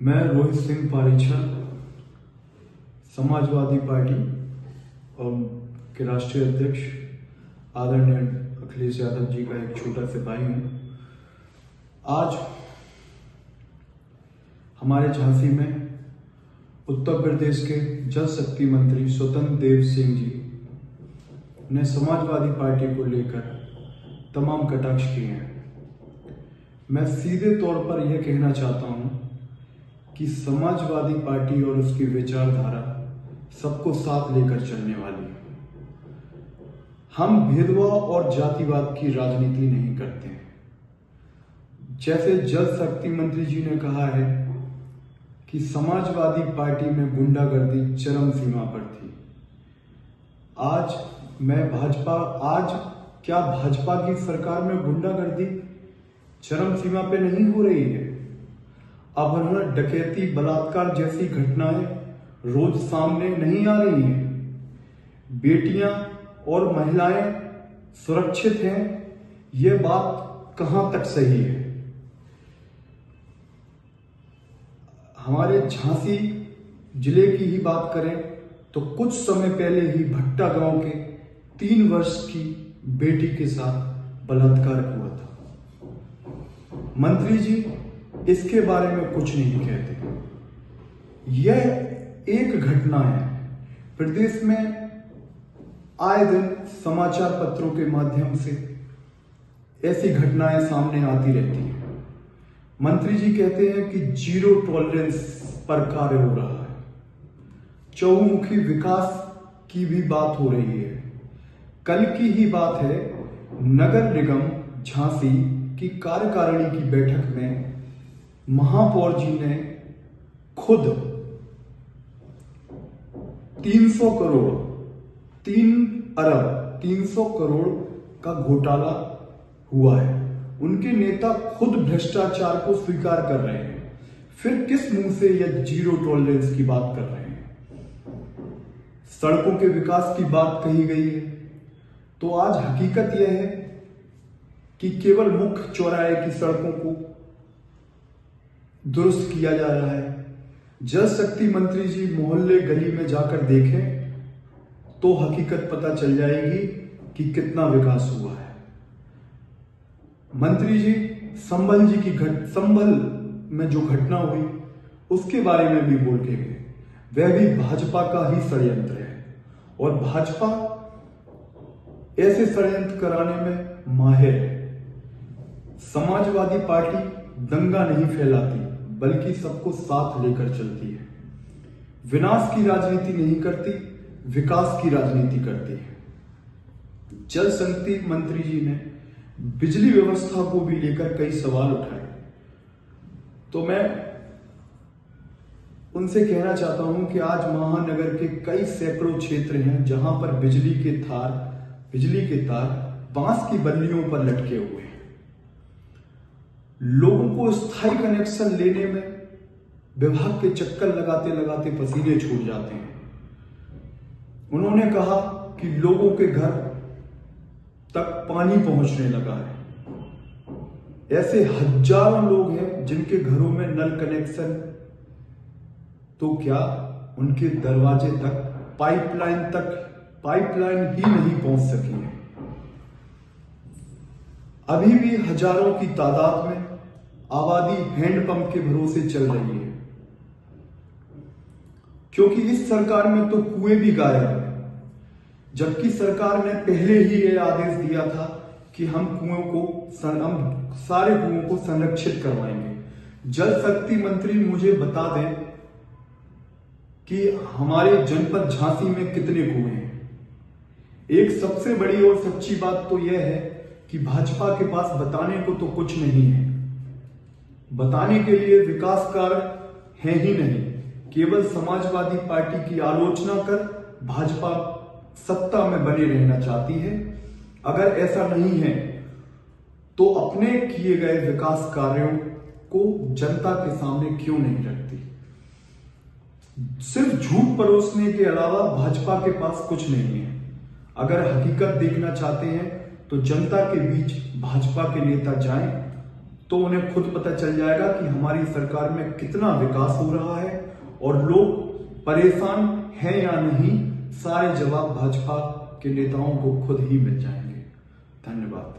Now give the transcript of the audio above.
मैं रोहित सिंह पारीछा समाजवादी पार्टी और के राष्ट्रीय अध्यक्ष आदरणीय अखिलेश यादव जी का एक छोटा सिपाही हूँ। आज हमारे झांसी में उत्तर प्रदेश के जल शक्ति मंत्री स्वतंत्र देव सिंह जी ने समाजवादी पार्टी को लेकर तमाम कटाक्ष किए हैं। मैं सीधे तौर पर यह कहना चाहता हूँ कि समाजवादी पार्टी और उसकी विचारधारा सबको साथ लेकर चलने वाली है। हम भेदभाव और जातिवाद की राजनीति नहीं करते हैं। जैसे जल शक्ति मंत्री जी ने कहा है कि समाजवादी पार्टी में गुंडागर्दी चरम सीमा पर थी। आज क्या भाजपा की सरकार में गुंडागर्दी चरम सीमा पे नहीं हो रही है? अपहरण, डकैती, बलात्कार जैसी घटनाएं रोज सामने नहीं आ रही हैं? बेटियां और महिलाएं सुरक्षित हैं? ये बात कहां तक सही है? हमारे झांसी जिले की ही बात करें तो कुछ समय पहले ही भट्टा गांव के 3 वर्ष की बेटी के साथ बलात्कार हुआ था। मंत्री जी इसके बारे में कुछ नहीं कहते। यह एक घटना है। प्रदेश में आए दिन समाचार पत्रों के माध्यम से ऐसी घटनाएं सामने आती रहती हैं। मंत्री जी कहते हैं कि जीरो टॉलरेंस पर कार्य हो रहा है। चहुमुखी विकास की भी बात हो रही है। कल की ही बात है, नगर निगम झांसी की कार्यकारिणी की बैठक में महापौर जी ने खुद 300 करोड़ 300 करोड़ का घोटाला हुआ है। उनके नेता खुद भ्रष्टाचार को स्वीकार कर रहे हैं। फिर किस मुंह से यह जीरो टॉलरेंस की बात कर रहे हैं? सड़कों के विकास की बात कही गई है, तो आज हकीकत यह है कि केवल मुख्य चौराहे की सड़कों को दुरुस्त किया जा रहा है। जल शक्ति मंत्री जी मोहल्ले गली में जाकर देखें तो हकीकत पता चल जाएगी कि कितना विकास हुआ है। मंत्री जी संभल में जो घटना हुई उसके बारे में भी बोल के गए। वह भी भाजपा का ही षड्यंत्र है और भाजपा ऐसे षड्यंत्र कराने में माहिर है। समाजवादी पार्टी दंगा नहीं फैलाती बल्कि सबको साथ लेकर चलती है। विनाश की राजनीति नहीं करती, विकास की राजनीति करती है। जल शक्ति मंत्री जी ने बिजली व्यवस्था को भी लेकर कई सवाल उठाए, तो मैं उनसे कहना चाहता हूं कि आज महानगर के कई सैकड़ों क्षेत्र हैं जहां पर बिजली के तार बांस की बल्लियों पर लटके हुए हैं। लोगों को स्थायी कनेक्शन लेने में विभाग के चक्कर लगाते लगाते पसीने छूट जाते हैं। उन्होंने कहा कि लोगों के घर तक पानी पहुंचने लगा है। ऐसे हजारों लोग हैं जिनके घरों में नल कनेक्शन, तो क्या उनके दरवाजे तक पाइपलाइन ही नहीं पहुंच सकी है। अभी भी हजारों की तादाद में आबादी हैंडपंप के भरोसे चल रही है, क्योंकि इस सरकार में तो कुएं भी गायब है। जबकि सरकार ने पहले ही यह आदेश दिया था कि हम सारे कुओं को संरक्षित करवाएंगे। जल शक्ति मंत्री मुझे बता दें कि हमारे जनपद झांसी में कितने कुएं हैं। एक सबसे बड़ी और सच्ची बात तो यह है कि भाजपा के पास बताने को तो कुछ नहीं है। बताने के लिए विकास कार्य है ही नहीं। केवल समाजवादी पार्टी की आलोचना कर भाजपा सत्ता में बने रहना चाहती है। अगर ऐसा नहीं है तो अपने किए गए विकास कार्यों को जनता के सामने क्यों नहीं रखती? सिर्फ झूठ परोसने के अलावा भाजपा के पास कुछ नहीं है। अगर हकीकत देखना चाहते हैं तो जनता के बीच भाजपा के नेता जाएं तो उन्हें खुद पता चल जाएगा कि हमारी सरकार में कितना विकास हो रहा है और लोग परेशान हैं या नहीं। सारे जवाब भाजपा के नेताओं को खुद ही मिल जाएंगे। धन्यवाद।